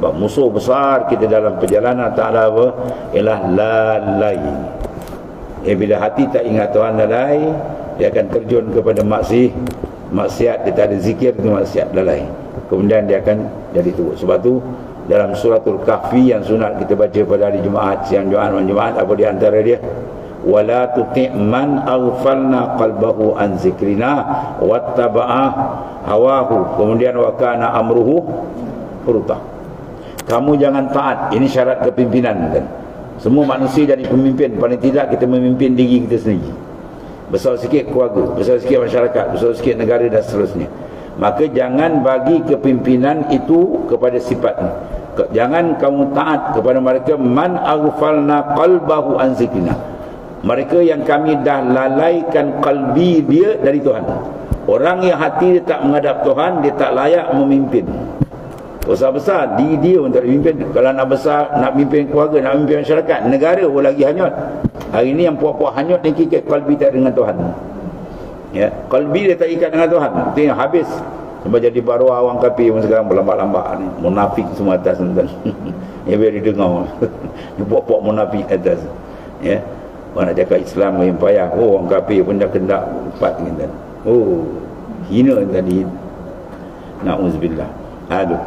Sebab musuh besar kita dalam perjalanan Ta'ala apa? Ialah lalai. Bila hati tak ingat Tuhan lalai, dia akan terjun kepada maksiat. Dia tak ada zikir, itu maksiat, lalai. Kemudian dia akan jadi teruk. Sebab tu dalam suratul Kahfi yang sunat kita baca pada hari Jumaat, siang Jumaat, malam Jumaat, apa di antara dia? Wala tuti' man aghfalna qalbahu an zikrina wattaba'a hawahu, kemudian wa kana amruhu furuta. Kamu jangan taat. Ini syarat kepimpinan kan. Semua manusia jadi pemimpin. Paling tidak kita memimpin diri kita sendiri. Besar sikit keluarga, besar sikit masyarakat, besar sikit negara dan seterusnya. Maka jangan bagi kepimpinan itu kepada sifat ni. Jangan kamu taat kepada mereka man aghfalna qalbahu an zikrina, mereka yang kami dah lalaikan qalbi dia dari Tuhan. Orang yang hati dia tak menghadap Tuhan, dia tak layak memimpin. Besar-besar dia untuk memimpin. Kalau nak besar, nak memimpin keluarga, nak memimpin masyarakat, negara pun lagi hanyut. Hari ni yang puak-puak hanyut ni kikit qalbi tak dengan Tuhan. Ya, qalbi dia tak ikat dengan Tuhan, itu yang habis. Sebab jadi baru awang kafir pun sekarang berlambak-lambak ni, munafik semua atas tuan. Ya, biar didengar. Puak-puak munafik atas. Ya, orang nak cakap Islam yang payah. Oh, orang kafir pun dah kendak empat ni tuan. Oh, hina tadi. Na'udzubillah. Aduh.